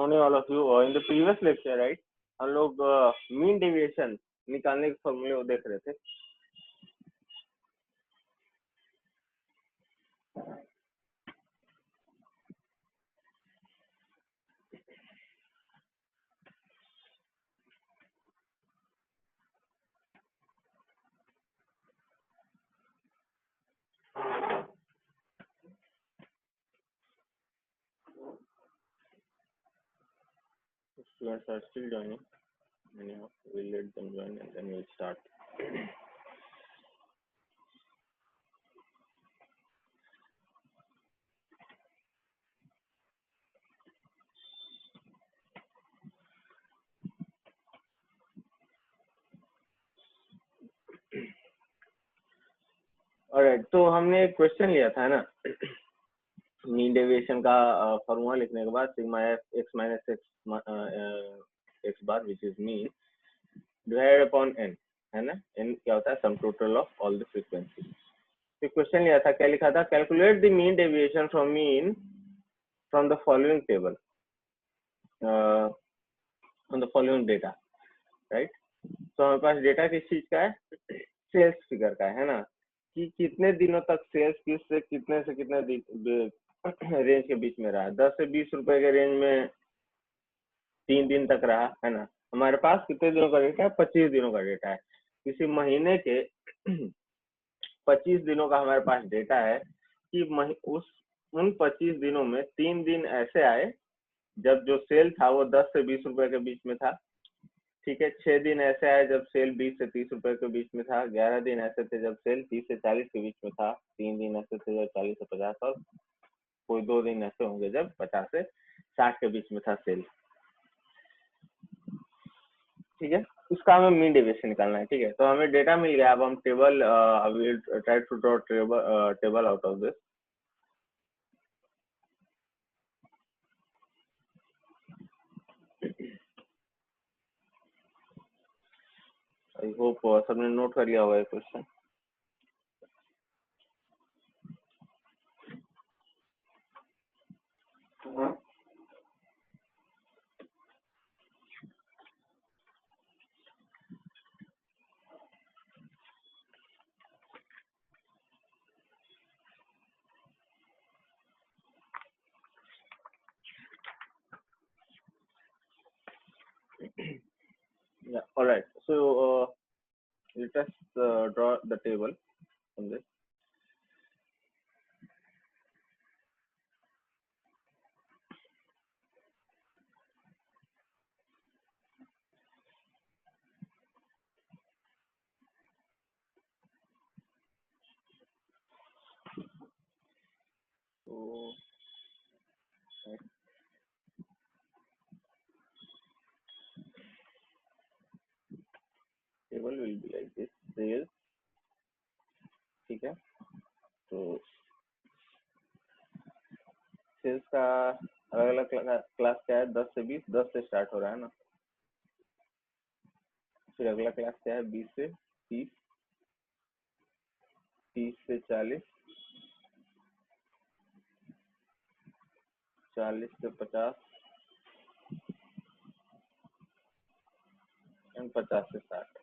morning all of you. In the previous lecture, right, हम लोग mean deviation निकालने के फॉर्मूले को देख रहे थे. Students are still joining. Anyhow, we'll let them join and then we'll start. Alright, तो हमने एक क्वेश्चन लिया था ना, मीन डेविएशन का फॉर्मूला लिखने के बाद sigma f x minus x bar which is mean divided upon n, है ना. एन क्या होता है? Sum total of all the frequency. तो क्वेश्चन लिया था, क्या लिखा था? Calculate the mean deviation from the following table from the following data, right. तो हमारे पास डेटा किस चीज का है? सेल्स फिगर का है ना, कि कितने दिनों तक सेल्स कितने से कितने रेंज के बीच में रहा. 10 से 20 रुपए के रेंज में 3 दिन तक रहा, है ना. हमारे पास कितने दिनों का डेटा है? 25 दिनों का डेटा है. किसी महीने के 25 दिनों का हमारे पास डेटा है कि उन 25 दिनों में 3 दिन ऐसे आए जब जो सेल था वो 10 से 20 रुपए के बीच में था. ठीक है. 6 दिन ऐसे आए जब सेल 20 से 30 रुपए के बीच में था. 11 दिन ऐसे थे जब सेल 30 से 40 के बीच में था. 3 दिन ऐसे थे जब 40 से 50, और कोई 2 दिन ऐसे होंगे जब 50 से 60 के बीच में था सेल. ठीक है. उसका हमें मीन डेविएशन निकालना है. ठीक है. तो हमें डेटा मिल गया. अब हम table try to draw table out of this. I hope सबने नोट कर लिया होगा ये question. Yeah, all right. So let us draw the table on this. So table will be like this. Sales. ठीक है. तो सेल्स का अलग अलग क्लास क्या है? 10 से 20. 10 से स्टार्ट हो रहा है ना. फिर अगला क्लास क्या है? 20 से 30, 30 से 40, 40 से 50 एंड 50 से 60.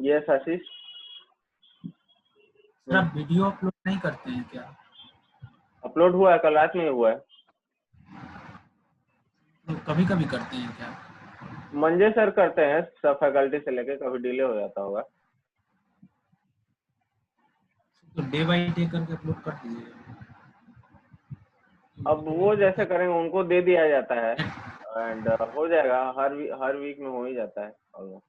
यस आशीष. सर आप वीडियो अपलोड नहीं करते हैं क्या? अपलोड हुआ है, कल रात में हुआ है. तो कभी कभी करते हैं क्या? मंजे सर करते हैं, सब फैकल्टी से लेके. कभी डिले हो जाता होगा. तो डे बाई डे करके अपलोड कर दीजिए. अब वो जैसे करेंगे उनको दे दिया जाता है एंड हो जाएगा. हर वीक में हो ही जाता है almost.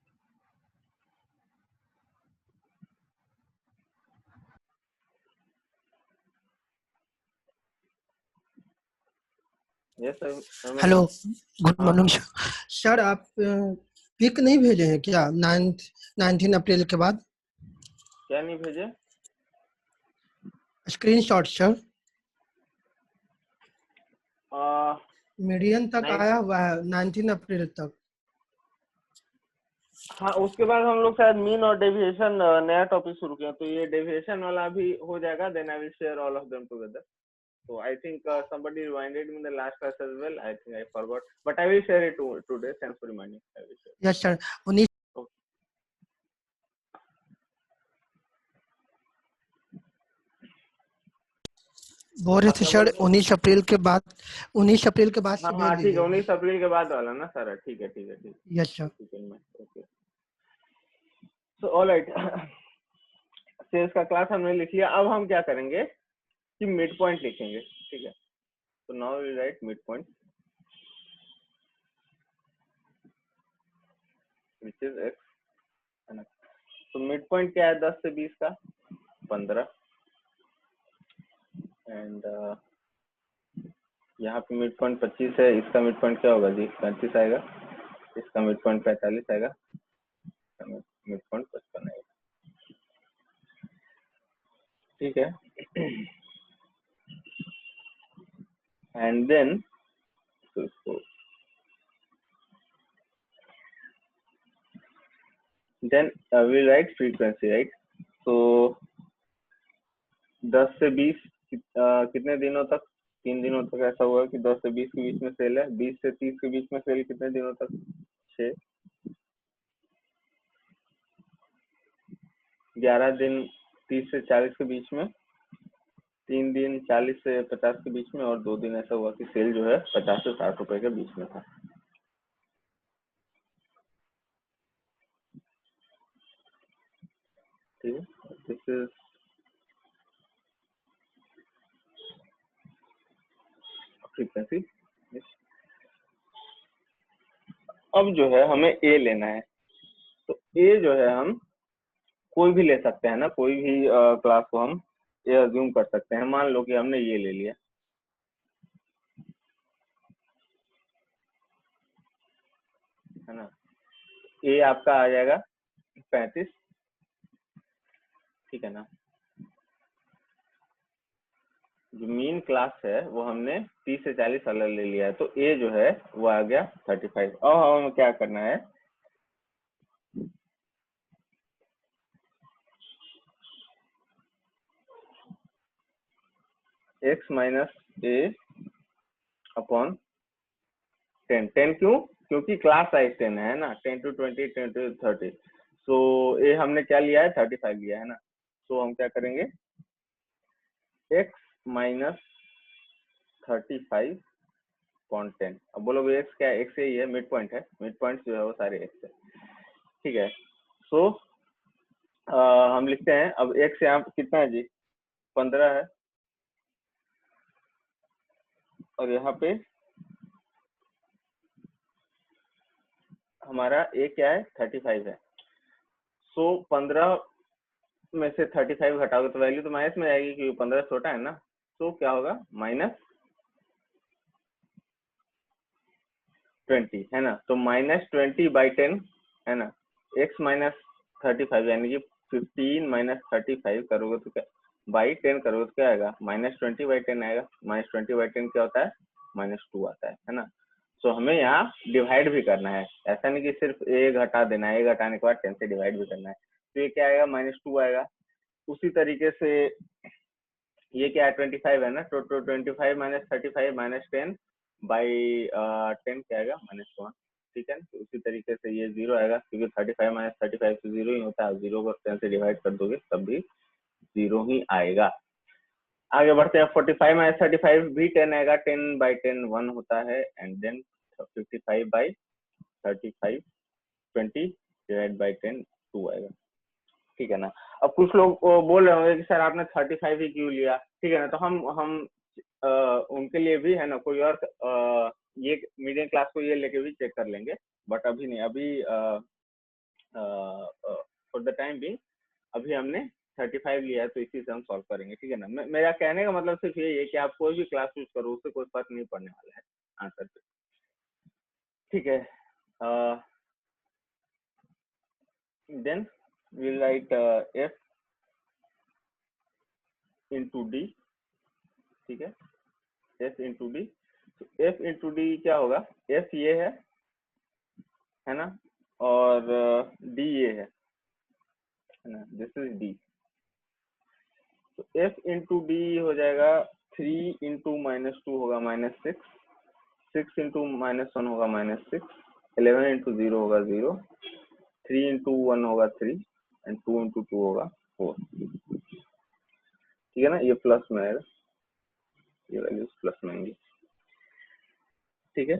Yes sir. Hello, good morning sir. आप पिक नहीं भेजे हैं क्या 19 अप्रैल के बाद? क्या नहीं भेजे? Screenshot sir. मीडियन तक आया हुआ है 19 अप्रैल तक. हाँ, उसके बाद हम लोग शायद मीन और डेविएशन नया टॉपिक शुरू किया, तो ये डेविएशन वाला भी हो जाएगा, then I will share all of them together. So I think somebody reminded me in the last class as well. I think I forgot, but I will share it today. Thanks for reminding. I will share. Yes sir 19 Okay. बोल रहे थे sir 19 अप्रैल के बाद हाँ से हाँ भेज ठीक है, दीजिएगा. 19 अप्रैल के बाद वाला ना सारा. ठीक है ठीक है ठीक है. Yes sir. ठीक है मैं. ओके. So all right. सेल्स का क्लास हमने लिख लिया. अब हम क्या करेंगे कि मिड पॉइंट लिखेंगे. ठीक है. तो now we write mid point which is x है ना. तो मिड पॉइंट क्या है 10 से 20 का 15 एंड यहाँ पे मिड पॉइंट 25 है. इसका मिड पॉइंट क्या होगा जी 35 आएगा. इसका मिड पॉइंट 45 आएगा. मिड पॉइंट 55 आएगा. ठीक है. एंड देन तो इसको then we write frequency right. तो 10 से 20 कितने दिनों तक 3 दिनों तक ऐसा हुआ कि 10 से 20 के बीच में सेल है. 20 से 30 के बीच में सेल कितने दिनों तक 6. 11 दिन 30 से 40 के बीच में. 3 दिन 40 से 50 के बीच में. और 2 दिन ऐसा हुआ कि सेल जो है 50 से 60 रुपए के बीच में था. ठीक है. This is frequency. अब जो है हमें ए लेना है. तो ए जो है हम कोई भी ले सकते हैं ना. कोई भी क्लास को हम ये अज्यूम कर सकते हैं. मान लो कि हमने ये ले लिया है ना. ए आपका आ जाएगा 35. ठीक है ना. जो मीन क्लास है वो हमने 30 से 40 अलग ले लिया है. तो ए जो है वो आ गया 35. अब हमें क्या करना है x माइनस ए अपॉन 10. 10 क्यों? क्योंकि क्लास साइज 10 है ना. 10 to 20 10 to 30. सो ए हमने क्या लिया है 35 लिया है ना. सो हम क्या करेंगे x माइनस 35.10. अब बोलोगे x क्या है. x ही है, मिड पॉइंट है. मिड पॉइंट जो है वो सारे x है. ठीक है. सो हम लिखते हैं. अब x यहाँ कितना है जी 15 है. और यहाँ पे हमारा a क्या है 35 है. सो 15 में से 35 घटाओगे तो वैल्यू तो माइनस में आएगी क्योंकि 15 छोटा है ना. तो क्या होगा -20 है ना. तो -20/10 है ना. x माइनस 35 यानी कि 15 माइनस 35 करोगे तो क्या बाई 10 करोगे तो क्या आएगा -20/10 आएगा. -20/10 क्या होता है -2 आता है ना. सो हमें यहाँ डिवाइड भी करना है. ऐसा नहीं कि सिर्फ a घटा देना है. a घटाने के बाद 10 से डिवाइड भी करना है. तो ये क्या आएगा -2 आएगा. उसी तरीके से ये क्या है 25 है ना. तो 25 माइनस 35 माइनस 10 बाई 10 क्या आएगा -1. ठीक है. तो उसी तरीके से ये 0 आएगा क्योंकि 35 माइनस 35 तो 0 ही होता है. 0 को 10 से डिवाइड कर दोगे तब भी 0 ही आएगा. आगे बढ़ते हैं. 45 माइनस 35 भी 10 आएगा. 10/10 1 होता है. एंड देन 55/35 20 डिवाइड बाई 10 2 आएगा. ठीक है ना. अब कुछ लोग बोल रहे होंगे कि सर आपने 35 ही क्यों लिया. ठीक है ना. तो हम उनके लिए भी है ना कोई और ये मीडियम क्लास को ये लेके भी चेक कर लेंगे. बट अभी नहीं. अभी फॉर द टाइम भी अभी हमने 35 लिया है तो इसी से हम सॉल्व करेंगे. ठीक है ना. मेरा कहने का मतलब सिर्फ यही है कि आप कोई भी क्लास यूज करो उससे कोई फर्क नहीं पड़ने वाला है आंसर पे. ठीक है. Then we'll write f into d. ठीक है. f into d. तो f into d क्या होगा. f ये है ना. और डी ये है ना, दिस इज डी। तो एफ इंटू डी हो जाएगा 3 इंटू -2 होगा -6, 6 इंटू -1 होगा -6, 11 इंटू 0 होगा 0, 3 इंटू 1 होगा 3 एंड 2 इंटू 2 होगा 4। ठीक है ना, ये प्लस में आएगा, ये वैल्यूज प्लस में आएंगी। ठीक है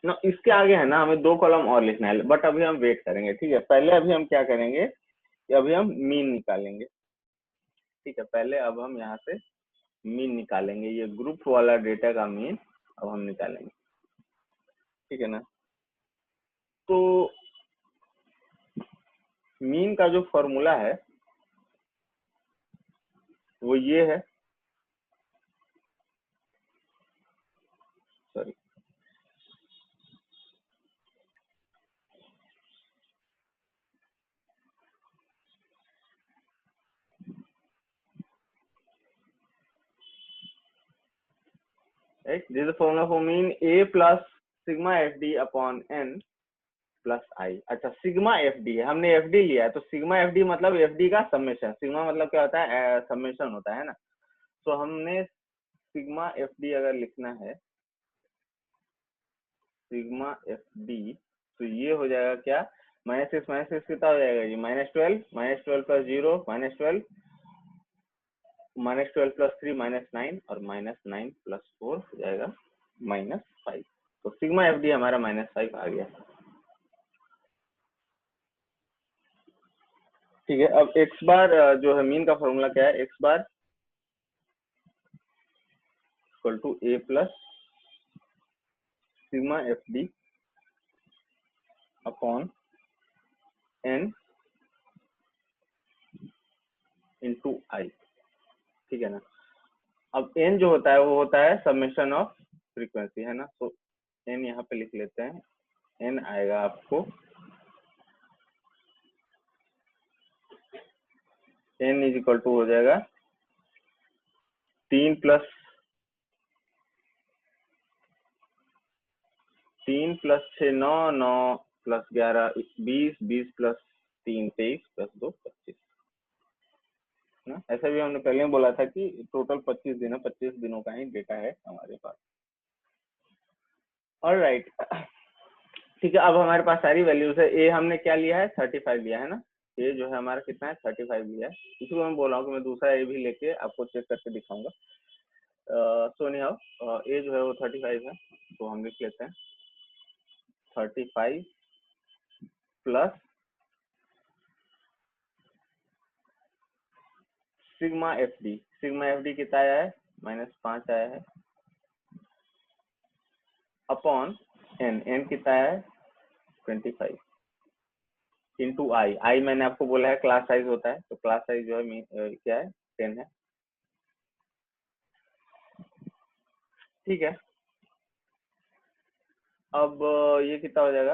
ना, इसके आगे है ना हमें 2 कॉलम और लिखना है, बट अभी हम वेट करेंगे। ठीक है, पहले अभी हम क्या करेंगे कि अभी हम मीन निकालेंगे। ठीक है, पहले अब हम यहाँ से मीन निकालेंगे, ये ग्रुप वाला डेटा का मीन अब हम निकालेंगे। ठीक है ना, तो मीन का जो फॉर्मूला है वो ये है, sorry right, this is the formula for mean a plus sigma fd upon n plus i. अच्छा, सिग्मा एफडी है, हमने एफडी लिया है, तो सिग्मा एफडी मतलब एफडी का समेशन, सिग्मा मतलब क्या होता है, समेशन होता है ना। तो हमने सिग्मा एफडी अगर लिखना है, सिग्मा एफडी, तो ये हो जाएगा क्या, -6 कितना हो जाएगा, ये -12 प्लस 0 -12 -12 प्लस 3 -9 और -9 प्लस 4 हो जाएगा -5। तो सिग्मा एफडी हमारा -5 आ गया। ठीक है, अब एक्स बार जो है मीन का फॉर्मूला क्या है, x bar equal to a plus sigma f d upon n into i. ठीक है ना, अब एन जो होता है वो होता है समेशन ऑफ फ्रीक्वेंसी, है ना। तो एन यहाँ पे लिख लेते हैं, एन आएगा आपको एन इज इक्वल टू हो जाएगा 3 प्लस 6 9 9 प्लस 11 20 20 प्लस 3 23 प्लस 2 25 ना। ऐसा भी हमने पहले बोला था कि टोटल 25 दिन है, 25 दिनों का ही डेटा है हमारे पास। ऑलराइट, ठीक है, अब हमारे पास सारी वैल्यूज है। ए हमने क्या लिया है, 35 लिया है ना, ये जो है हमारा कितना है, 35 लिया है। इसको मैं बोल रहा हूँ कि मैं दूसरा ए भी लेके आपको चेक करके दिखाऊंगा। सो नहीं आओ, ए जो है वो 35 है, तो हम लिख लेते हैं 35 plus sigma f D. Sigma f D कितना आया है, -5 आया है, अपॉन एन, एन कितना है 25 इंटू आई। आई मैंने आपको बोला है क्लास साइज होता है, तो क्लास साइज जो है क्या है 10 है। ठीक है, अब ये कितना हो जाएगा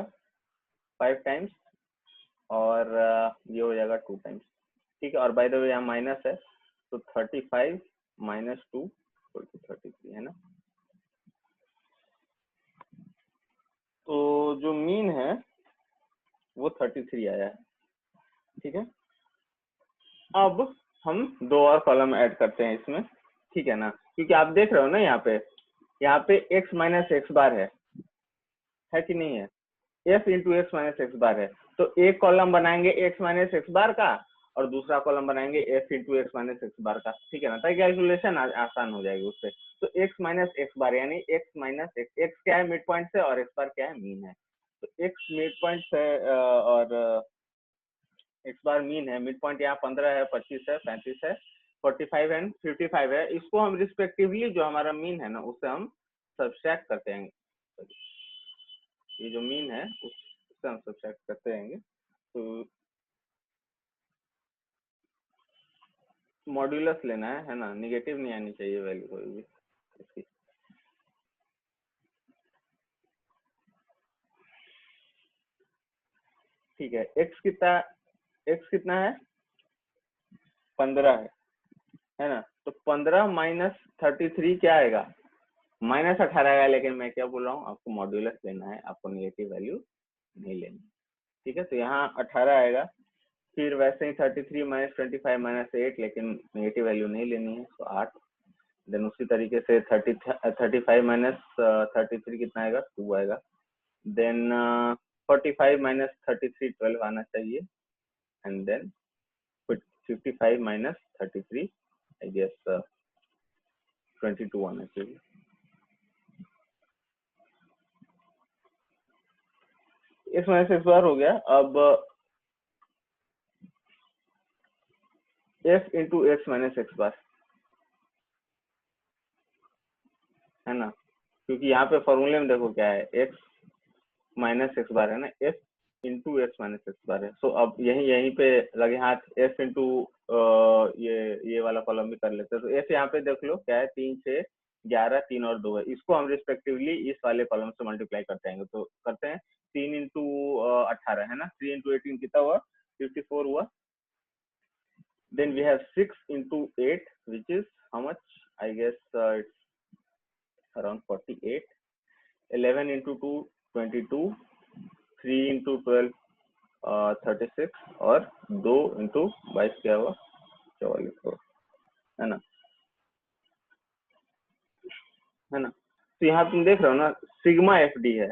5 टाइम्स और ये हो जाएगा 2 टाइम्स। ठीक है, और बाय द वे यहाँ माइनस है, तो 35 माइनस 2 33 है ना। तो जो मीन है वो 33 आया है। ठीक है, अब हम 2 और कॉलम ऐड करते हैं इसमें। ठीक है ना, क्योंकि आप देख रहे हो ना यहाँ पे x माइनस एक्स बार है कि नहीं है, f into x minus x bar है। तो एक कॉलम बनाएंगे x माइनस एक्स बार का और दूसरा कॉलम बनाएंगे f into x minus x bar का। ठीक है ना, ताकि कैलकुलेशन आसान हो जाएगी उससे। तो x माइनस एक्स बार यानी x माइनस एक्स क्या है मिड पॉइंट से और x बार क्या है मीन है। तो x मिड पॉइंट से और x बार मीन है। मिड पॉइंट यहाँ 15 है, 25 है, 35 है, 45 एंड 55 है। इसको हम रिस्पेक्टिवली जो हमारा मीन है ना उससे हम सब्सट्रैक्ट करते हैं। ये जो मीन है उससे हम सब्सट्रैक्ट करते रहेंगे। तो मॉड्यूलस लेना है ना, निगेटिव नहीं आनी चाहिए वैल्यू कोई भी इसकी। ठीक है, x कितना है 15 है ना। तो 15 माइनस 33 क्या आएगा -18 आएगा, लेकिन मैं क्या बोल रहा हूँ, आपको मॉड्यूलस लेना है, आपको नेगेटिव वैल्यू नहीं लेनी, ठीक है। तो यहाँ 18 आएगा, फिर वैसे ही 33 - 25 - 8, लेकिन नेगेटिव वैल्यू नहीं लेनी है, तो 8। देन उसी तरीके से 35 - 33 कितना आएगा, 2 आएगा। देन 45 - 33 12 आना चाहिए, एंड देन 55 - 33 आई गेस 22 आना चाहिए। इस वजह से इस बार हो गया। अब f into x minus x bar, है ना, क्योंकि यहाँ पे फॉर्मूले में देखो क्या है, x माइनस एक्स बार है ना, f into x minus x bar है। सो अब यहीं पे लगे हाथ, f इंटू ये वाला कॉलम भी कर लेते हैं। तो f यहाँ पे देख लो क्या है, 3 6 11 3 और 2 है, इसको हम रिस्पेक्टिवली इस वाले कॉलम से मल्टीप्लाई करते हैं। तो करते हैं 3 इंटू 18 है ना, 3 इंटू 18 कितना हुआ, 54 हुआ। Then we have 6 into 8, which is how much? I guess it's around 48. 11 into 2, 22. 3 into 12, 36. और 2 into 22 क्या हुआ, 44, है ना, है ना। तो यहाँ तुम देख रहे हो ना, सिग्मा एफ डी है,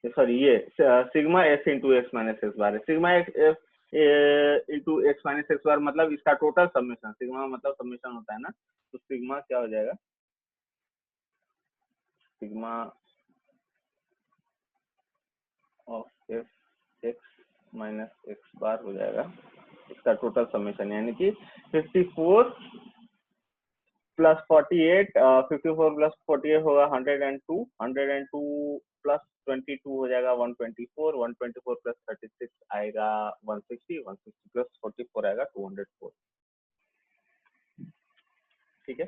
सॉरी ये sigma f into x minus x bar है। Sigma f into x minus x bar मतलब इसका टोटल समेशन, सिग्मा मतलब समेशन होता है ना, तो सिग्मा क्या हो जाएगा, sigma of f x minus x bar हो जाएगा इसका टोटल समेशन, यानी कि 54 प्लस 48, 54 प्लस 48 होगा 102, 102 प्लस 22 हो जाएगा 124, 124 प्लस 36 आएगा 160, 160 प्लस 44 आएगा 204, ठीक है।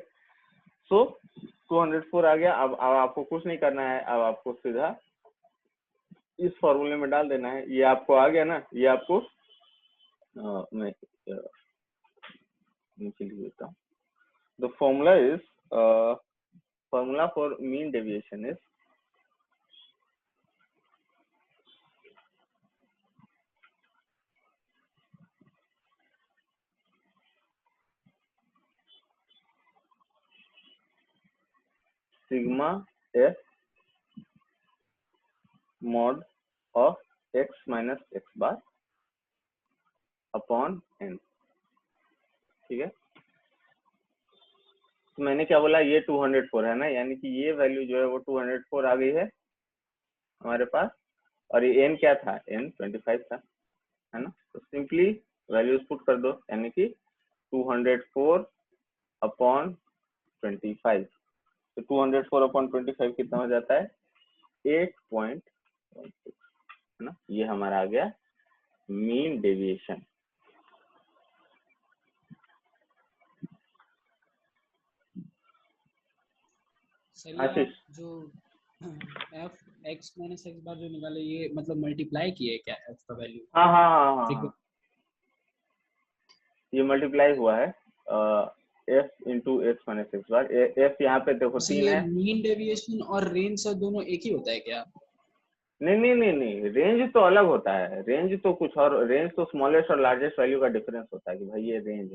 सो 204 आ गया। अब आपको कुछ नहीं करना है, अब आपको सीधा इस फॉर्मूले में डाल देना है। ये आपको आ गया ना, ये आपको मैं नीचे लिख देता हूँ। The formula is formula for mean deviation is sigma f mod of x minus x bar upon n, ठीक है। तो मैंने क्या बोला, ये 204 है ना, यानी कि ये वैल्यू जो है वो 204 आ गई है हमारे पास, और ये n क्या था, n 25 था, है ना। तो सिंपली वैल्यूज पुट कर दो, यानी कि 204 अपॉन 25, तो 204 अपॉन 25 कितना हो जाता है, 8.16, है ना। ये हमारा आ गया मीन डेविएशन। सर जो एफ एक्स माइनस एक्स बार जो निकाले, ये मतलब मल्टीप्लाई किए क्या एफ का वैल्यू? हाँ हाँ हाँ हाँ, ये मल्टीप्लाई हुआ है f into x minus x bar. F यहाँ पे देखो 3 है। मीन डेविएशन और रेंज सर दोनों एक ही होता है क्या? नहीं नहीं नहीं नहीं, रेंज तो अलग होता है, रेंज तो कुछ और, रेंज तो स्मॉलेस्ट और लार्जेस्ट वैल्यू का डिफरेंस होता है कि भाई ये रेंज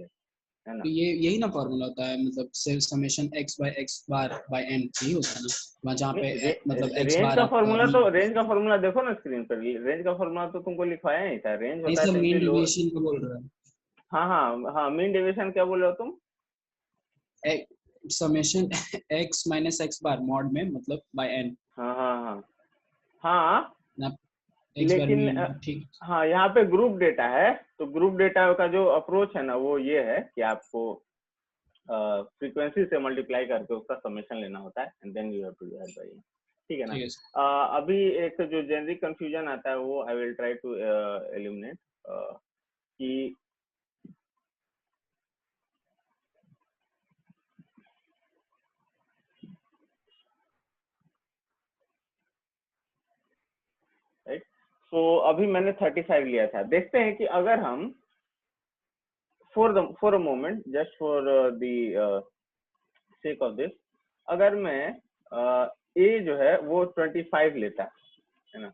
है ना। तो ये यही ना फॉर्मूला होता है, मतलब समेशन x बाय x बार बाय n यही होता है ना, वहाँ जहाँ पे मतलब x रेंज बार का फॉर्मूला, तो रेंज का फॉर्मूला देखो ना स्क्रीन पर, रेंज का फॉर्मूला तो तुमको लिखवाया नहीं था। रेंज होता है मीन सिंपली लो। डेविएशन को बोल रहा है। हाँ हाँ हाँ, मीन डेविएशन क्या बोल रहे हो तुम, समेशन x माइनस x बार मॉड में मतलब बाय n। हाँ हाँ हाँ हाँ, x बार लेकिन मीन, ठीक। हाँ यहाँ पे ग्रुप डेटा है, तो ग्रुप डेटा का जो अप्रोच है ना वो ये है कि आपको फ्रीक्वेंसी से मल्टीप्लाई करके उसका समेशन लेना होता है, and then you have to divide by n, ठीक है ना। अभी एक जो जेनरिक कंफ्यूजन आता है वो I will try to eliminate, कि राइट। सो अभी मैंने 35 लिया था। देखते हैं कि अगर हम for a moment, just for the sake of this, अगर मैं ए जो है वो 25 लेता है ना,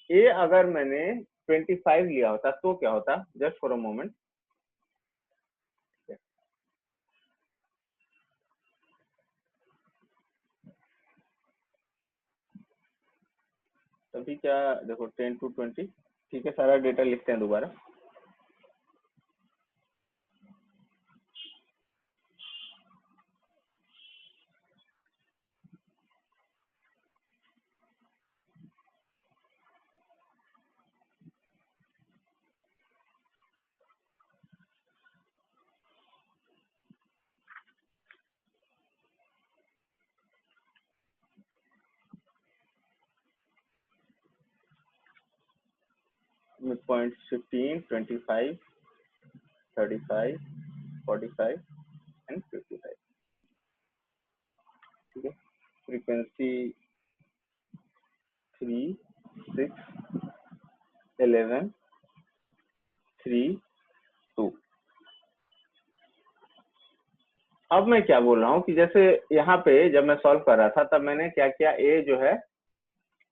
ए अगर मैंने 25 लिया होता तो क्या होता, जस्ट फॉर अ मोमेंट, तभी क्या देखो 10 to 20, ठीक है, सारा डेटा लिखते हैं दोबारा। मिड पॉइंट 15, 25, 35, 45 एंड 55, ठीक है। फ्रीक्वेंसी 3, 6, 11, 3, 2। अब मैं क्या बोल रहा हूँ कि जैसे यहाँ पे जब मैं सॉल्व कर रहा था तब मैंने क्या किया, ए जो है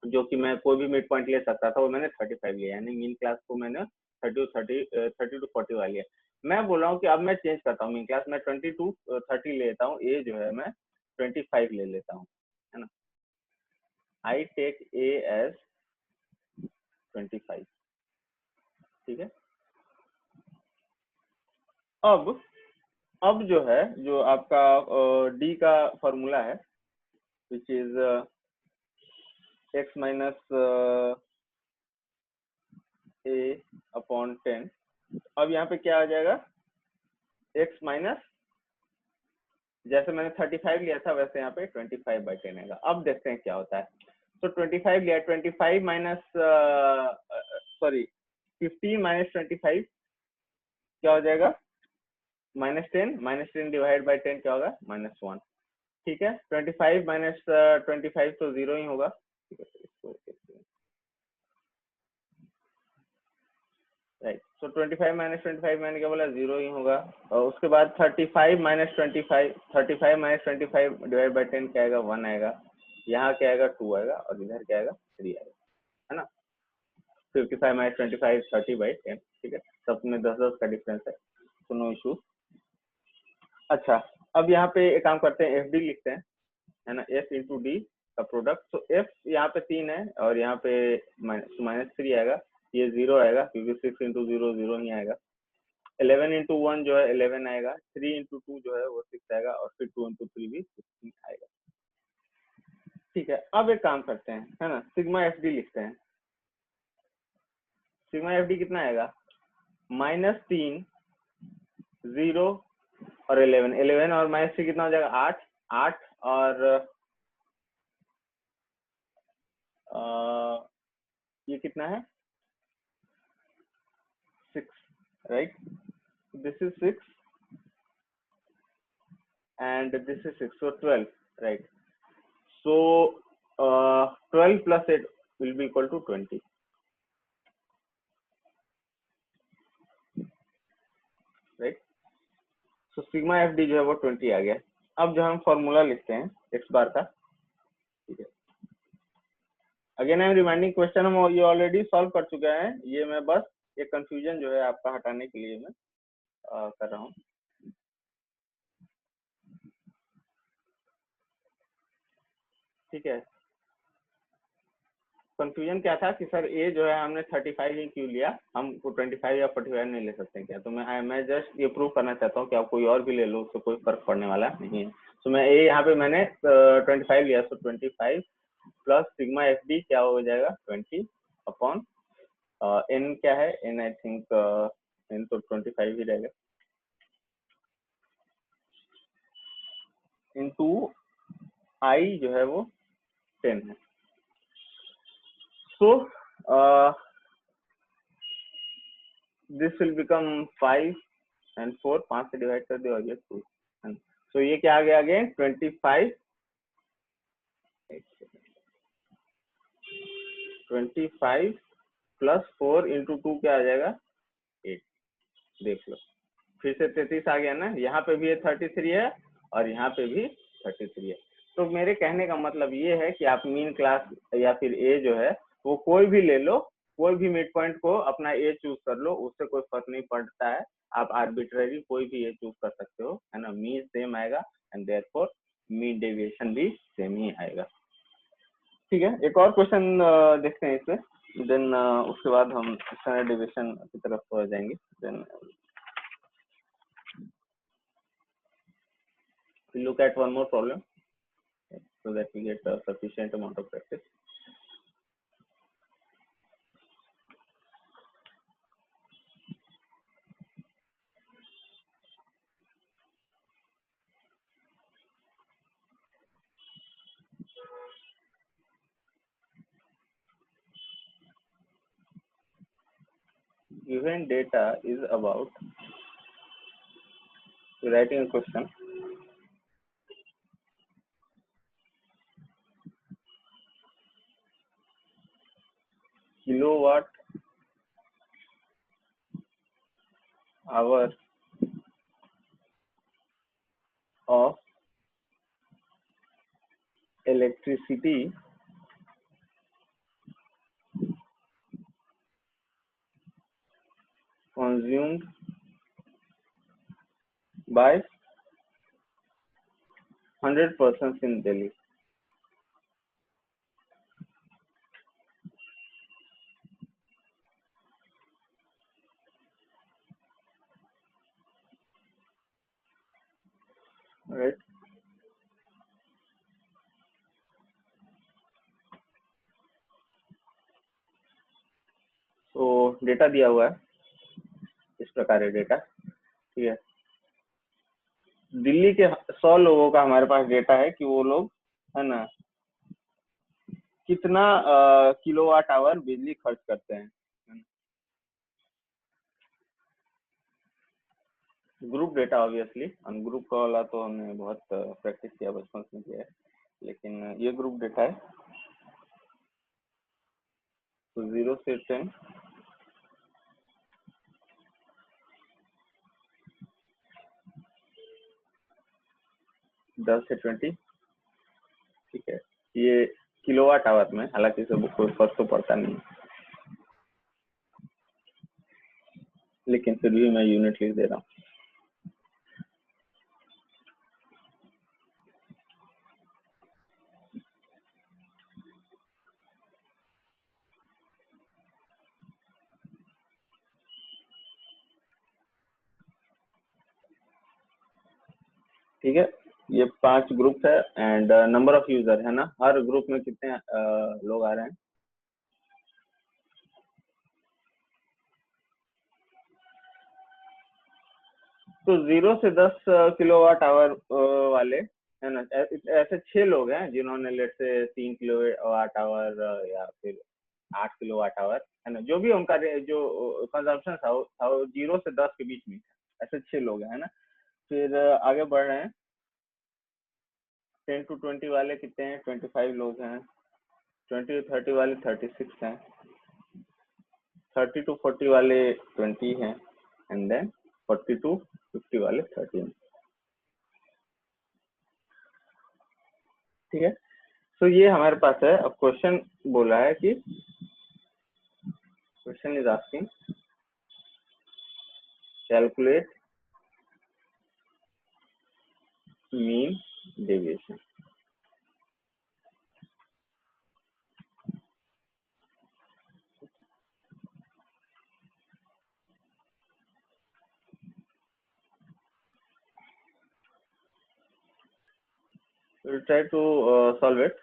जो कि मैं कोई भी मिड पॉइंट ले सकता था वो मैंने 35 लिया, यानी मीन क्लास को मैंने 30 to 40 वाली है। मैं बोल रहा हूँ कि अब मैं चेंज करता हूँ, मीन क्लास मैं 20 to 30 लेता हूँ, ए जो है मैं 25 ले लेता हूँ, है ना। आई टेक ए एज 25, ठीक है। अब जो है जो आपका डी का फॉर्मूला है which is x minus a upon 10, अब यहाँ पे क्या आ जाएगा, x माइनस, जैसे मैंने 35 लिया था वैसे यहाँ पे 25/10 आएगा। अब देखते हैं क्या होता है। तो 25 लिया, 25 माइनस सॉरी 15 माइनस 25 क्या हो जाएगा, -10, -10 डिवाइड बाई 10 क्या होगा, -1, ठीक है। 25 माइनस 25 तो 0 ही होगा, राइट। सो 25 माइनस 25 मैंने क्या बोला, 0 ही होगा। और उसके बाद 35 माइनस 25, 35 माइनस 25 डिवाइड बाई 10 क्या आएगा, 1 आएगा। यहाँ क्या आएगा, 2 आएगा, और इधर क्या आएगा, 3 आएगा, है ना। 55 माइनस 25 30/10, ठीक है। सब में 10-10 का डिफरेंस है, तो नो इशू। अच्छा, अब यहाँ पे एक काम करते हैं, एफ डी लिखते हैं, है ना, एफ इंटू डी का प्रोडक्ट। तो एफ यहाँ पे 3 है और यहाँ पे -3 आएगा, ये 0 आएगा क्योंकि 6 इंटू 0 0 ही आएगा। 11 इंटू 1 जो है 11 आएगा, 3 इंटू 2 जो है वो 6 आएगा, और फिर 2 इंटू 3 भी 16 आएगा, ठीक है। अब एक काम करते हैं, है ना, सिग्मा एफ डी लिखते हैं। सिग्मा एफ डी कितना आएगा, -3, 0 और 11, 11 और -3 कितना हो जाएगा, 8, 8 और ये कितना है, 6, right. This is 6 and this is 6, so 12, right. So 12 plus 8 will be equal to 20, right. So sigma fd जो है वो 20 आ गया। अब जो हम फॉर्मूला लिखते हैं x बार का, ठीक है। Again I am reminding, question हम ये ऑलरेडी सॉल्व कर चुके हैं, ये मैं बस ये कंफ्यूजन जो है आपका हटाने के लिए मैं कर रहा हूँ, ठीक है। कंफ्यूजन क्या था कि सर ए जो है हमने 35 ही क्यों लिया, हमको 25 या 45 नहीं ले सकते क्या। तो मैं जस्ट ये प्रूव करना चाहता हूँ कि आप कोई और भी ले लो, उससे कोई फर्क पड़ने वाला नहीं है। तो मैं ए यहाँ पे मैंने 25 लिया, तो 25 प्लस सिग्मा एफ डी क्या हो जाएगा, 20 अपॉन एन क्या है, एन आई थिंक एन तो 25 ही रहेगा, इनटू आई जो है वो 10 है। So this will become 5 and 4, 5 से डिवाइड कर दे और ये 2, so ये क्या आ गया अगेन 25 प्लस 4 इंटू 2 क्या आ जाएगा, 8। देख लो फिर से 33 आ गया ना, यहाँ पे भी ये 33 है और यहाँ पे भी 33 है। तो मेरे कहने का मतलब ये है कि आप मीन क्लास या फिर ए जो है वो कोई भी ले लो, कोई भी मिड पॉइंट को अपना ए चूज कर लो, उससे कोई फर्क नहीं पड़ता है। आप आर्बिट्ररी कोई भी ए चूज कर सकते हो, है ना। मीन सेम आएगा एंड देयरफॉर मीन डेविएशन भी सेम ही आएगा। ठीक है, एक और क्वेश्चन देखते हैं इसमें, देन उसके बाद हम स्टैंडर्ड डेविएशन की तरफ जाएंगे। Then we look at one more problem so that we get a sufficient amount of practice. Given data is about, writing a question, kilowatt hour of electricity consumed by 100 persons in Delhi. Right? तो data दिया हुआ है, इस प्रकार है data. ठीक है, दिल्ली के 100 लोगों का हमारे पास डेटा है कि वो लोग, है ना, कितना किलोवाट आवर बिजली खर्च करते हैं। ग्रुप डेटा ऑब्वियसली, अनग्रुप का वाला तो हमने बहुत प्रैक्टिस किया, बचपन में किया है, लेकिन ये ग्रुप डेटा है। तो 0 से 10, 10 से 20, ठीक है। ये किलोवाट आवर में, हालांकि सब कोई फर्क तो पड़ता नहीं, लेकिन फिर भी मैं यूनिट लिख दे रहा हूँ। ठीक है, ये 5 ग्रुप है एंड नंबर ऑफ यूजर है ना, हर ग्रुप में कितने लोग आ रहे हैं। तो 0 से 10 किलोवाट आवर वाले, है ना, ऐसे 6 लोग हैं जिन्होंने लेट से 3 किलोवाट आवर या फिर 8 किलोवाट आवर, है ना, जो भी उनका जो कंजम्पशन था वो 0 से 10 के बीच में, ऐसे 6 लोग हैं, है ना। फिर आगे बढ़ रहे हैं, 10 to 20 वाले कितने हैं, 25 लोग हैं। 20 to 30 वाले 36 हैं। 30 to 40 वाले 20 हैं, एंड देन 40 to 50 वाले 13। ठीक है, तो ये हमारे पास है। अब क्वेश्चन बोला है कि question is asking calculate mean deviation. we'll try to solve it।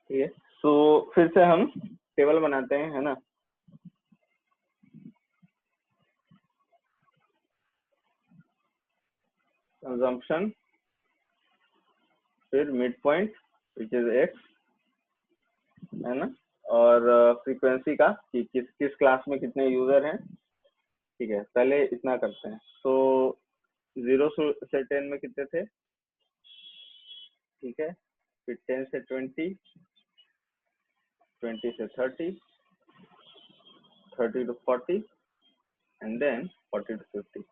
ठीक है, तो फिर से हम टेबल बनाते हैं, है ना। कंजम्पशन, फिर mid point which is x, है ना, और फ्रीक्वेंसी का कि किस क्लास में कितने यूजर हैं। ठीक है, पहले इतना करते हैं। तो 0 से 10 में कितने थे, ठीक है, फिर 10 से 20, 20 से 30, 30 to 40, and then 40 to 50।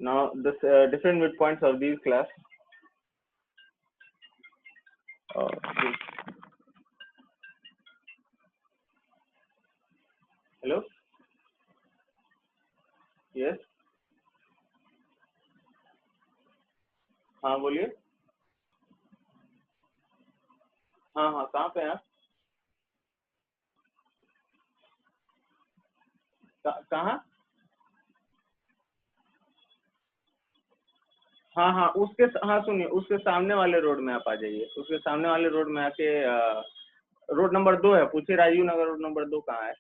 Now the different midpoints of these class. Hello. Yes. हाँ बोलिए. हाँ हाँ कहाँ पे हैं आप? कहाँ? हाँ हाँ उसके हाँ सुनिए उसके सामने वाले रोड में आप आ जाइए. उसके सामने वाले रोड में आके रोड नंबर 2 है. पूछिए राजीव नगर रोड नंबर 2 कहाँ है.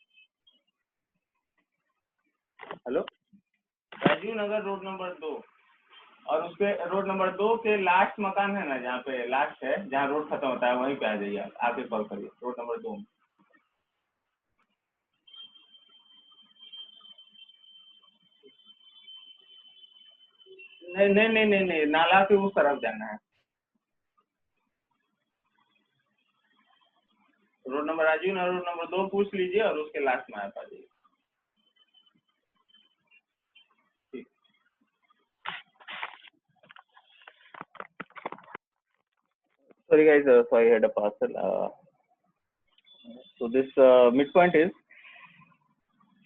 Hello. Rajiv Nagar road number 2 और उसके रोड नंबर 2 के लास्ट मकान है ना, जहाँ पे लास्ट है, जहाँ रोड खत्म होता है, वहीं पे आ जाइए. आप आके कॉल करिए रोड नंबर 2 में. नहीं नहीं नहीं नहीं नहीं नाला के उस तरफ जाना है. Road number Rajiv Nagar road number 2 पूछ लीजिए और उसके लास्ट में आप आ जाइए. ठीक. Sorry guys, so I had a parcel. So this midpoint is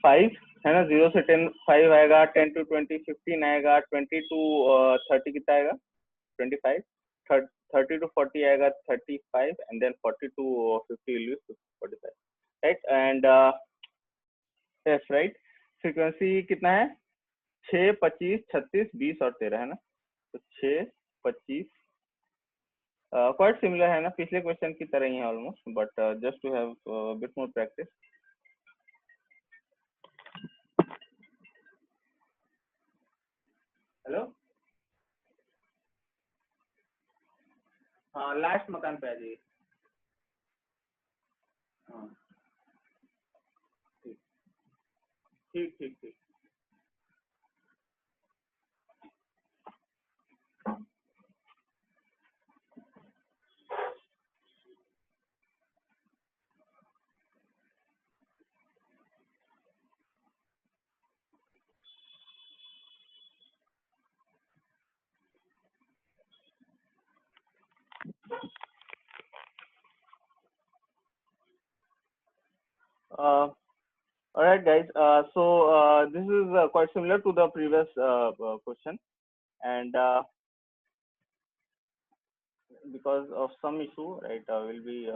5 है ना. 0 से 10 5 आएगा, 10 to 20 15 आएगा, 20 to 30 कितना आएगा 25, 30 to 40 आएगा 35 and then 40 to 50 will be 45, right? And yes, right. Frequency कितना है 6 25 36 20 और 13 है ना. तो 6 25 क्वाइट सिमिलर है ना, पिछले क्वेश्चन की तरह ही है almost, but just to have bit more practice. Hello. हाँ लास्ट मकान पे आ जाइए. हाँ ठीक ठीक ठीक ठीक. All right guys, so this is quite similar to the previous question, and because of some issue, right, we'll be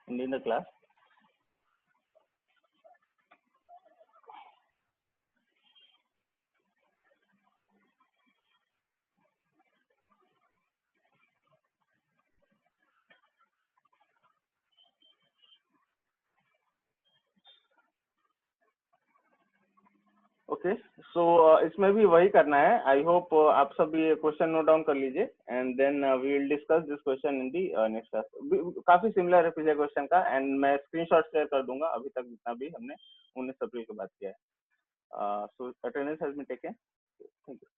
ending the class. Okay so इसमें भी वही करना है. आई होप आप सब ये क्वेश्चन नोट डाउन कर लीजिए and then we will discuss this question in the next class. काफी सिमिलर है पिछले क्वेश्चन का, एंड मैं स्क्रीनशॉट शेयर कर दूंगा अभी तक जितना भी हमने 19 अप्रैल के बाद किया है. So attendance has been taken. Thank you.